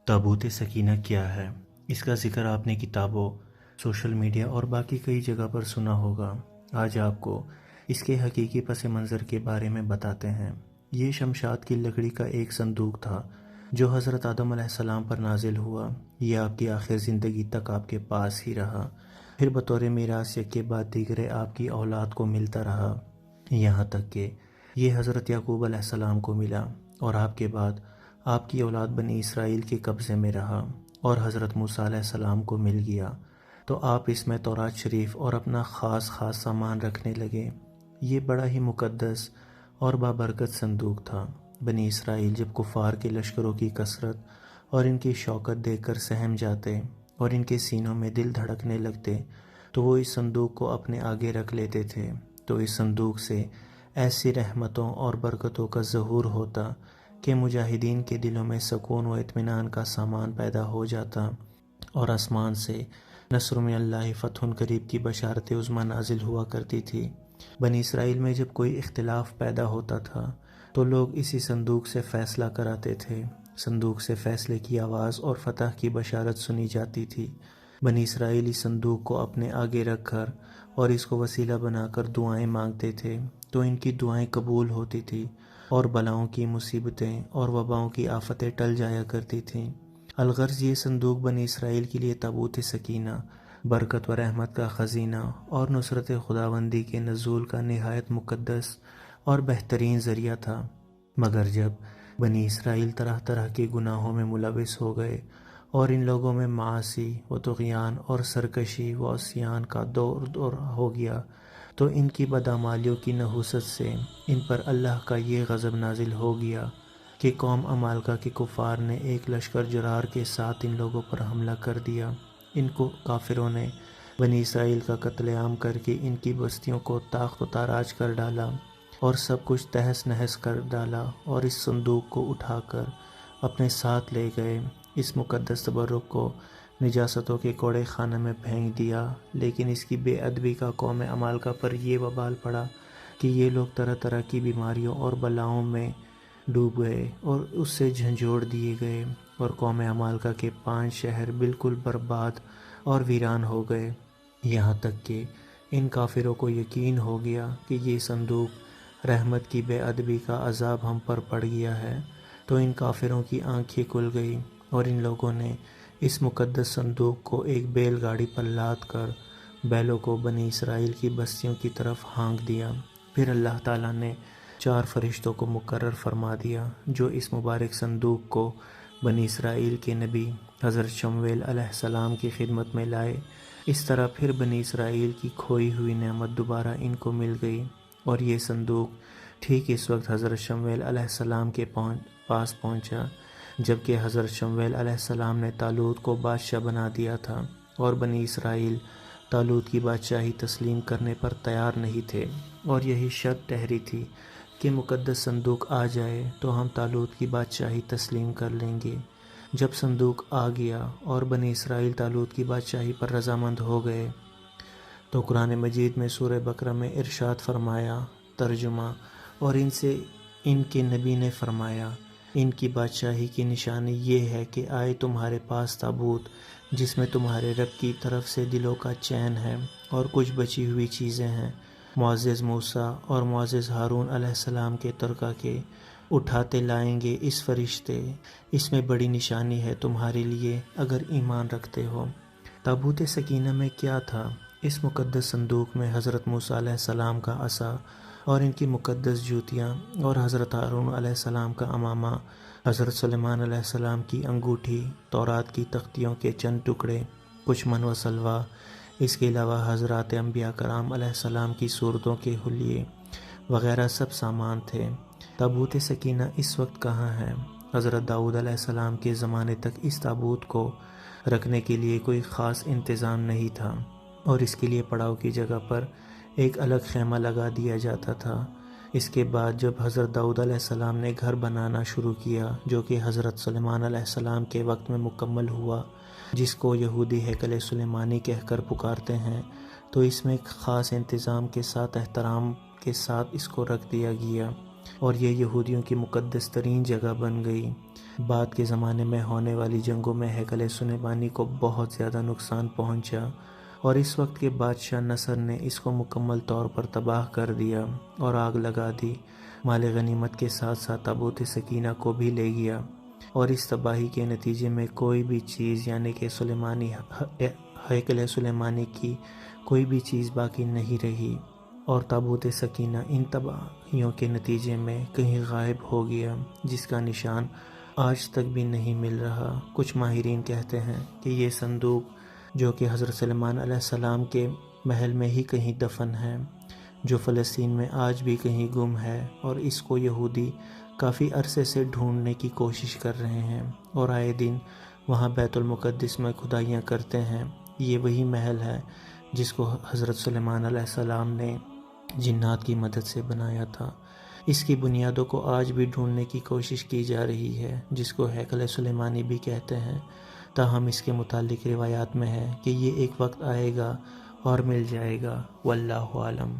تابوت سکینہ کیا ہے؟ اس کا ذکر آپ نے کتابوں، سوشل میڈیا اور باقی کئی جگہ پر سنا ہوگا۔ آج آپ کو اس کے حقیقی پس منظر کے بارے میں بتاتے ہیں۔ یہ شمشاد کی لکڑی کا ایک صندوق تھا جو حضرت آدم علیہ السلام پر نازل ہوا۔ یہ آپ کی آخر زندگی تک آپ کے پاس ہی رہا، پھر بطور میراث یک کے بعد دیگرے آپ کی اولاد کو ملتا رہا، یہاں تک کہ یہ حضرت یعقوب علیہ السلام کو ملا، اور آپ کے بعد آپ کی اولاد بنی اسرائیل کے قبضے میں رہا، اور حضرت موسیٰ علیہ السلام کو مل گیا تو آپ اس میں تورات شریف اور اپنا خاص سامان رکھنے لگے۔ یہ بڑا ہی مقدس اور بابرکت صندوق تھا۔ بنی اسرائیل جب کفار کے لشکروں کی کثرت اور ان کی شوکت دیکھ کر سہم جاتے اور ان کے سینوں میں دل دھڑکنے لگتے تو وہ اس صندوق کو اپنے آگے رکھ لیتے تھے، تو اس صندوق سے ایسی رحمتوں اور برکتوں کا ظہور ہوتا کہ مجاہدین کے دلوں میں سکون و اطمینان کا سامان پیدا ہو جاتا، اور آسمان سے نصر من اللہ فتح قریب کی بشارت عظمیٰ نازل ہوا کرتی تھی۔ بنی اسرائیل میں جب کوئی اختلاف پیدا ہوتا تھا تو لوگ اسی صندوق سے فیصلہ کراتے تھے۔ صندوق سے فیصلے کی آواز اور فتح کی بشارت سنی جاتی تھی۔ بنی اسرائیل اس صندوق کو اپنے آگے رکھ کر اور اس کو وسیلہ بنا کر دعائیں مانگتے تھے، تو ان کی دعائیں قبول ہوتی تھی اور بلاؤں کی مصیبتیں اور وباؤں کی آفتیں ٹل جایا کرتی تھیں۔ الغرض یہ صندوق بنی اسرائیل کے لیے تابوت سکینہ، برکت و رحمت کا خزینہ اور نصرت خداوندی کے نزول کا نہایت مقدس اور بہترین ذریعہ تھا۔ مگر جب بنی اسرائیل طرح طرح کے گناہوں میں ملوث ہو گئے اور ان لوگوں میں معاصی و طغیان اور سرکشی و عصیان کا دور ہو گیا تو ان کی بدعمالیوں کی نحوست سے ان پر اللہ کا یہ غضب نازل ہو گیا کہ قوم عمالقہ کے کفار نے ایک لشکر جرار کے ساتھ ان لوگوں پر حملہ کر دیا۔ ان کو کافروں نے بنی اسرائیل کا قتل عام کر کے ان کی بستیوں کو تاخت و تاراج کر ڈالا اور سب کچھ تہس نہس کر ڈالا، اور اس صندوق کو اٹھا کر اپنے ساتھ لے گئے۔ اس مقدس تبرک کو نجاستوں کے کوڑے خانے میں پھینک دیا، لیکن اس کی بے ادبی کا قوم عمالقہ پر یہ وبال پڑا کہ یہ لوگ طرح طرح کی بیماریوں اور بلاؤں میں ڈوب گئے اور اس سے جھنجھوڑ دیے گئے، اور قوم عمالقہ کے 5 شہر بالکل برباد اور ویران ہو گئے۔ یہاں تک کہ ان کافروں کو یقین ہو گیا کہ یہ صندوق رحمت کی بے ادبی کا عذاب ہم پر پڑ گیا ہے، تو ان کافروں کی آنکھیں کھل گئی اور ان لوگوں نے اس مقدس صندوق کو ایک بیل گاڑی پر لاد کر بیلوں کو بنی اسرائیل کی بستیوں کی طرف ہانک دیا۔ پھر اللہ تعالیٰ نے 4 فرشتوں کو مقرر فرما دیا جو اس مبارک صندوق کو بنی اسرائیل کے نبی حضرت شمویل علیہ السلام کی خدمت میں لائے۔ اس طرح پھر بنی اسرائیل کی کھوئی ہوئی نعمت دوبارہ ان کو مل گئی، اور یہ صندوق ٹھیک اس وقت حضرت شمویل علیہ السلام کے پاس پہنچا جبکہ حضرت شمویل علیہ السلام نے طالوت کو بادشاہ بنا دیا تھا، اور بنی اسرائیل طالوت کی بادشاہی تسلیم کرنے پر تیار نہیں تھے، اور یہی شرط ٹھہری تھی کہ مقدس صندوق آ جائے تو ہم طالوت کی بادشاہی تسلیم کر لیں گے۔ جب صندوق آ گیا اور بنی اسرائیل طالوت کی بادشاہی پر رضامند ہو گئے تو قرآن مجید میں سورہ بقرہ میں ارشاد فرمایا، ترجمہ: اور ان سے ان کے نبی نے فرمایا، ان کی بادشاہی کی نشانی یہ ہے کہ آئے تمہارے پاس تابوت جس میں تمہارے رب کی طرف سے دلوں کا چین ہے اور کچھ بچی ہوئی چیزیں ہیں، معزز موسیٰ اور معزز ہارون علیہ السلام کے ترکہ کے اٹھاتے لائیں گے اس فرشتے، اس میں بڑی نشانی ہے تمہارے لیے اگر ایمان رکھتے ہو۔ تابوت سکینہ میں کیا تھا؟ اس مقدس صندوق میں حضرت موسیٰ علیہ السلام کا عصا اور ان کی مقدس جوتیاں، اور حضرت ہارون علیہ السلام کا عمامہ، حضرت سلیمان علیہ السلام کی انگوٹھی، تورات کی تختیوں کے چند ٹکڑے، کچھ من و سلوا، اس کے علاوہ حضرات انبیاء کرام علیہ السلام کی صورتوں کے حلیے وغیرہ سب سامان تھے۔ تابوت سکینہ اس وقت کہاں ہے؟ حضرت داؤد علیہ السلام کے زمانے تک اس تابوت کو رکھنے کے لیے کوئی خاص انتظام نہیں تھا، اور اس کے لیے پڑاؤ کی جگہ پر ایک الگ خیمہ لگا دیا جاتا تھا۔ اس کے بعد جب حضرت داؤد علیہ السلام نے گھر بنانا شروع کیا جو کہ حضرت سلیمان علیہ السلام کے وقت میں مکمل ہوا، جس کو یہودی ہیکل سلیمانی کہہ کر پکارتے ہیں، تو اس میں ایک خاص انتظام کے ساتھ احترام کے ساتھ اس کو رکھ دیا گیا، اور یہ یہودیوں کی مقدس ترین جگہ بن گئی۔ بعد کے زمانے میں ہونے والی جنگوں میں ہیکل سلیمانی کو بہت زیادہ نقصان پہنچا اور اس وقت کے بادشاہ نصر نے اس کو مکمل طور پر تباہ کر دیا اور آگ لگا دی۔ مال غنیمت کے ساتھ ساتھ تابوت سکینہ کو بھی لے گیا، اور اس تباہی کے نتیجے میں کوئی بھی چیز یعنی کہ ہیکل سلیمانی کی کوئی بھی چیز باقی نہیں رہی، اور تابوت سکینہ ان تباہیوں کے نتیجے میں کہیں غائب ہو گیا، جس کا نشان آج تک بھی نہیں مل رہا۔ کچھ ماہرین کہتے ہیں کہ یہ صندوق، جو کہ حضرت سلیمان علیہ السلام کے محل میں ہی کہیں دفن ہے، جو فلسطین میں آج بھی کہیں گم ہے، اور اس کو یہودی کافی عرصے سے ڈھونڈنے کی کوشش کر رہے ہیں اور آئے دن وہاں بیت المقدس میں کھدائیاں کرتے ہیں۔ یہ وہی محل ہے جس کو حضرت سلیمان علیہ السلام نے جنات کی مدد سے بنایا تھا۔ اس کی بنیادوں کو آج بھی ڈھونڈنے کی کوشش کی جا رہی ہے، جس کو ہیکل سلیمانی بھی کہتے ہیں۔ تاہم اس کے متعلق روایات میں ہے کہ یہ ایک وقت آئے گا اور مل جائے گا، واللہ عالم۔